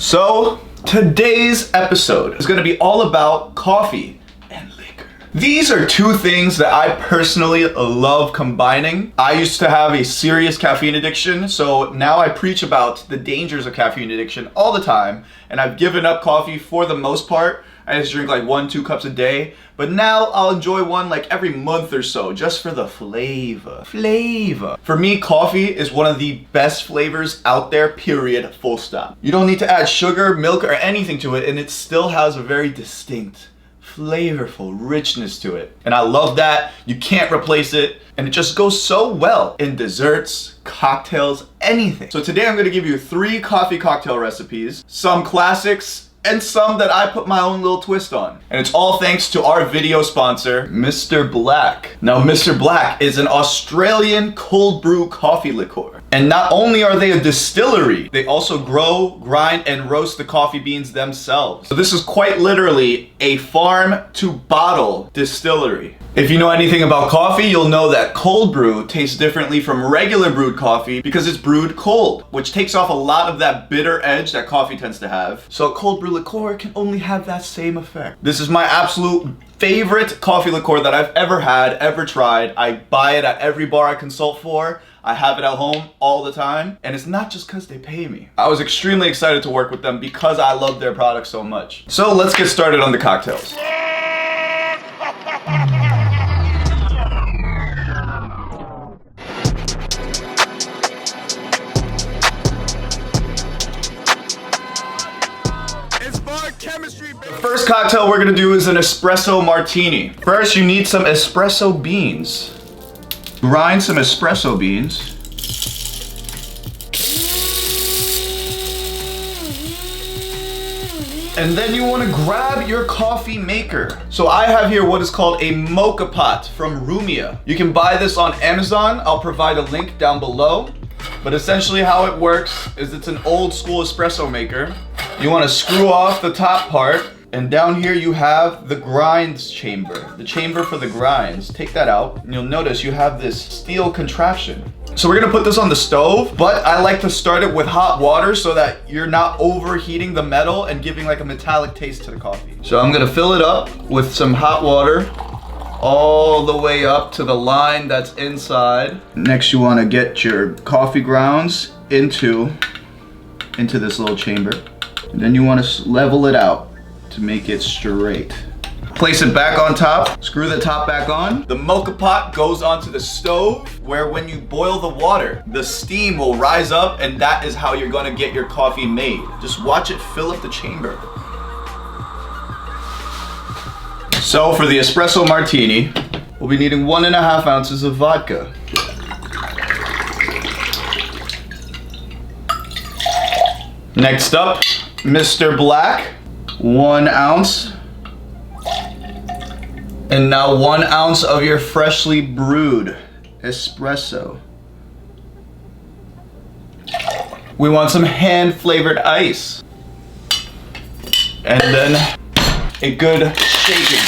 So today's episode is going to be all about coffee and liquor. These are two things that I personally love combining. I used to have a serious caffeine addiction, so now I preach about the dangers of caffeine addiction all the time, and I've given up coffee for the most part. I just drink like 1-2 cups a day, but now I'll enjoy one like every month or so, just for the flavor. For me, coffee is one of the best flavors out there, period, full stop. You don't need to add sugar, milk, or anything to it, and it still has a very distinct, flavorful richness to it. And I love that. You can't replace it, and it just goes so well in desserts, cocktails, anything. So today I'm gonna give you 3 coffee cocktail recipes, some classics, and some that I put my own little twist on. And it's all thanks to our video sponsor, Mr. Black. Now, Mr. Black is an Australian cold brew coffee liqueur. And not only are they a distillery, they also grow, grind, and roast the coffee beans themselves. So this is quite literally a farm to bottle distillery. If you know anything about coffee, you'll know that cold brew tastes differently from regular brewed coffee because it's brewed cold, which takes off a lot of that bitter edge that coffee tends to have. So a cold brew liqueur can only have that same effect. This is my absolute favorite coffee liqueur that I've ever had, ever tried. I buy it at every bar I consult for. I have it at home all the time, and it's not just because they pay me. I was extremely excited to work with them because I love their product so much. So let's get started on the cocktails. It's BarChemistry, baby. The first cocktail we're gonna do is an Espresso Martini. First, you need some espresso beans. Grind some espresso beans. And then you want to grab your coffee maker. So I have here what is called a Moka pot from Rumia. You can buy this on Amazon. I'll provide a link down below. But essentially how it works is it's an old school espresso maker. You want to screw off the top part. And down here you have the grinds chamber, the chamber for the grinds. Take that out and you'll notice you have this steel contraption. So we're gonna put this on the stove, but I like to start it with hot water so that you're not overheating the metal and giving like a metallic taste to the coffee. So I'm gonna fill it up with some hot water all the way up to the line that's inside. Next you wanna get your coffee grounds into this little chamber. And then you wanna level it out to make it straight. Place it back on top, screw the top back on. The Moka pot goes onto the stove where when you boil the water, the steam will rise up and that is how you're gonna get your coffee made. Just watch it fill up the chamber. So for the Espresso Martini, we'll be needing 1.5 ounces of vodka. Next up, Mr. Black. 1 ounce. And now 1 ounce of your freshly brewed espresso. We want some hand flavored ice. And then a good shaking.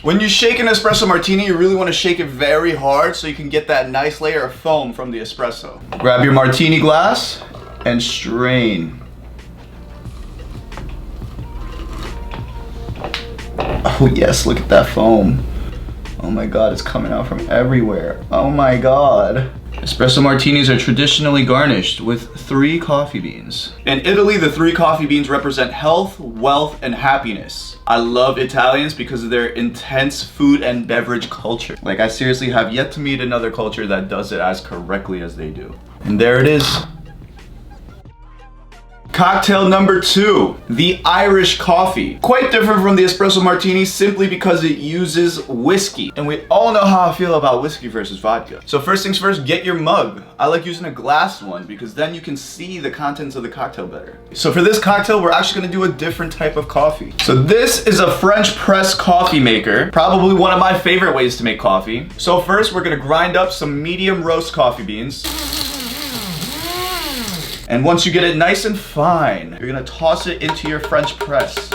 When you shake an espresso martini, you really want to shake it very hard so you can get that nice layer of foam from the espresso. Grab your martini glass and strain. Oh yes, look at that foam. Oh my god, it's coming out from everywhere. Oh my god. Espresso martinis are traditionally garnished with 3 coffee beans. In Italy, the 3 coffee beans represent health, wealth, and happiness. I love Italians because of their intense food and beverage culture. Like, I seriously have yet to meet another culture that does it as correctly as they do. And there it is. Cocktail number 2, the Irish coffee. Quite different from the espresso martini simply because it uses whiskey. And we all know how I feel about whiskey versus vodka. So first things first, get your mug. I like using a glass one because then you can see the contents of the cocktail better. So for this cocktail, we're actually gonna do a different type of coffee. So this is a French press coffee maker, probably one of my favorite ways to make coffee. So first, we're gonna grind up some medium roast coffee beans. And once you get it nice and fine, you're gonna toss it into your French press.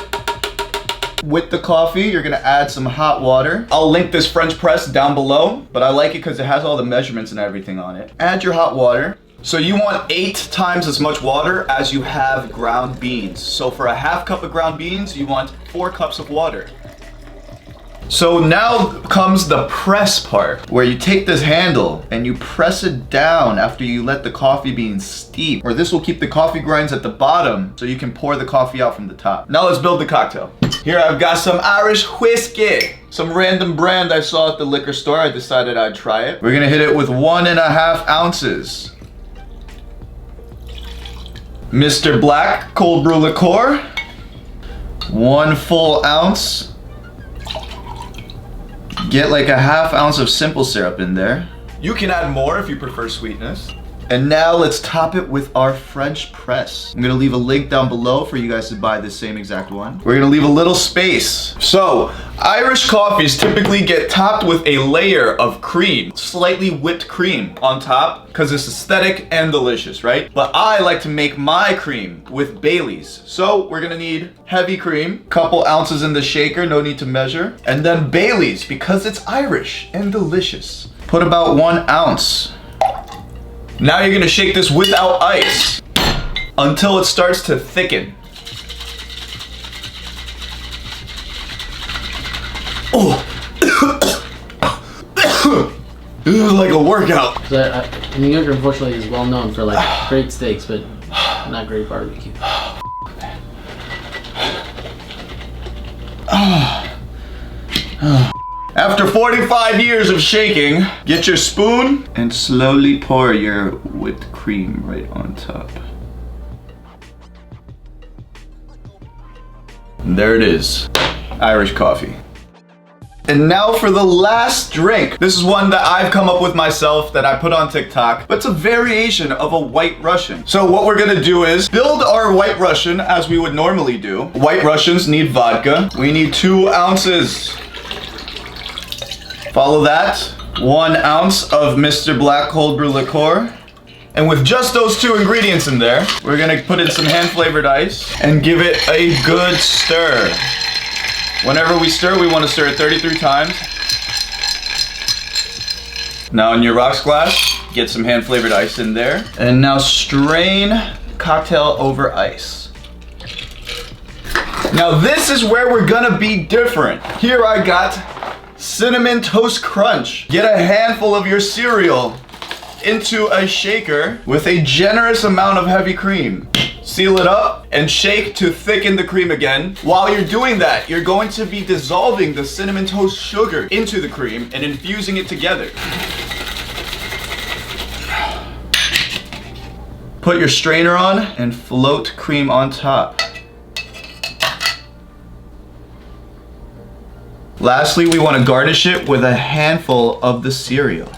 With the coffee, you're gonna add some hot water. I'll link this French press down below, but I like it because it has all the measurements and everything on it. Add your hot water. So you want 8 times as much water as you have ground beans. So for a half cup of ground beans, you want 4 cups of water. So now comes the press part, where you take this handle and you press it down after you let the coffee beans steep, or this will keep the coffee grinds at the bottom so you can pour the coffee out from the top. Now let's build the cocktail. Here I've got some Irish whiskey, some random brand I saw at the liquor store. I decided I'd try it. We're gonna hit it with 1.5 ounces. Mr. Black cold brew liqueur, 1 full ounce. Get like a half ounce of simple syrup in there. You can add more if you prefer sweetness. And now let's top it with our French press. I'm gonna leave a link down below for you guys to buy this same exact one. We're gonna leave a little space. So, Irish coffees typically get topped with a layer of cream, slightly whipped cream on top, because it's aesthetic and delicious, right? But I like to make my cream with Bailey's. So, we're gonna need heavy cream, couple ounces in the shaker, no need to measure. And then Bailey's, because it's Irish and delicious. Put about 1 ounce. Now you're gonna shake this without ice until it starts to thicken. Oh, this is like a workout. So New York, unfortunately, is well known for like great steaks, but not great barbecue. After 45 years of shaking, get your spoon and slowly pour your whipped cream right on top. And there it is, Irish coffee. And now for the last drink. This is one that I've come up with myself that I put on TikTok, but it's a variation of a White Russian. So what we're gonna do is build our White Russian as we would normally do. White Russians need vodka. We need 2 ounces. Follow that, 1 ounce of Mr. Black cold brew liqueur. And with just those 2 ingredients in there, we're gonna put in some hand-flavored ice and give it a good stir. Whenever we stir, we wanna stir it 33 times. Now in your rocks glass, get some hand-flavored ice in there. And now strain cocktail over ice. Now this is where we're gonna be different. Here I got Cinnamon Toast Crunch. Get a handful of your cereal into a shaker with a generous amount of heavy cream. Seal it up and shake to thicken the cream again. While you're doing that, you're going to be dissolving the cinnamon toast sugar into the cream and infusing it together. Put your strainer on and float cream on top. Lastly, we want to garnish it with a handful of the cereal.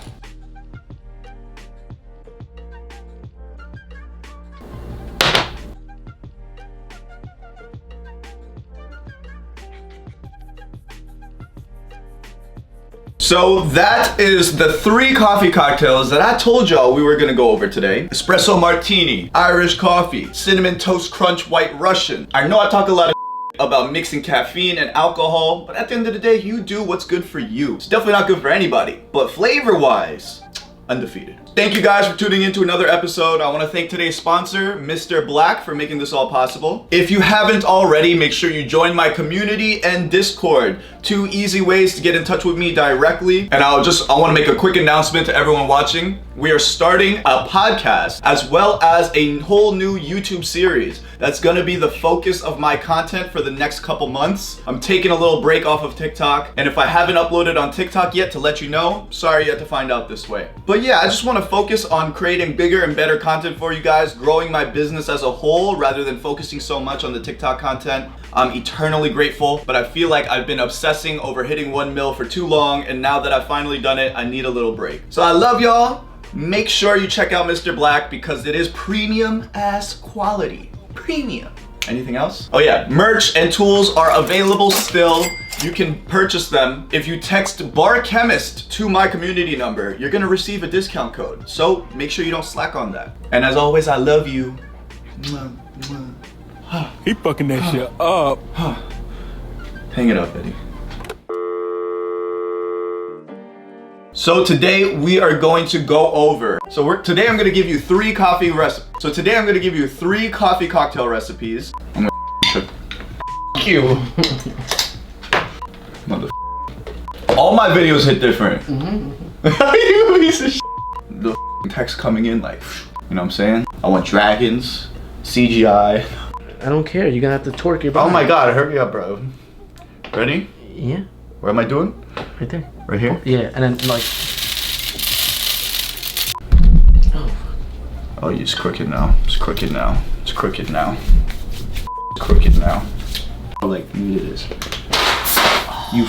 So that is the 3 coffee cocktails that I told y'all we were gonna go over today. Espresso Martini, Irish coffee, Cinnamon Toast Crunch White Russian. I know I talk a lot of about mixing caffeine and alcohol, but at the end of the day, you do what's good for you. It's definitely not good for anybody, but flavor-wise, undefeated. Thank you guys for tuning in to another episode. I want to thank today's sponsor, Mr. Black, for making this all possible. If you haven't already, make sure you join my community and Discord. 2 easy ways to get in touch with me directly. And I want to make a quick announcement to everyone watching. We are starting a podcast as well as a whole new YouTube series. That's gonna be the focus of my content for the next couple months. I'm taking a little break off of TikTok, and if I haven't uploaded on TikTok yet to let you know, sorry you had to find out this way. But yeah, I just wanna focus on creating bigger and better content for you guys, growing my business as a whole rather than focusing so much on the TikTok content. I'm eternally grateful, but I feel like I've been obsessing over hitting 1 mil for too long, and now that I've finally done it, I need a little break. So I love y'all. Make sure you check out Mr. Black because it is premium ass quality. Premium. Anything else? Oh yeah, merch and tools are available still. You can purchase them. If you text BarChemist to my community number, you're gonna receive a discount code. So make sure you don't slack on that. And as always, I love you. He fucking that shit up. Hang it up, Eddie. So today we are going to go over. Today I'm going to give you 3 coffee recipes. So today I'm going to give you 3 coffee cocktail recipes. I'm going to you. Mother. All my videos hit different. You piece of shit. The text coming in like, you know what I'm saying? I want dragons, CGI. I don't care. You're gonna have to torque your Oh body. my god, hurry up, bro. Ready? Yeah. What am I doing? Right there. Right here? Yeah, and then like. Oh, it's crooked now. It's crooked now. It's crooked now. It's crooked now. Like, look at this. You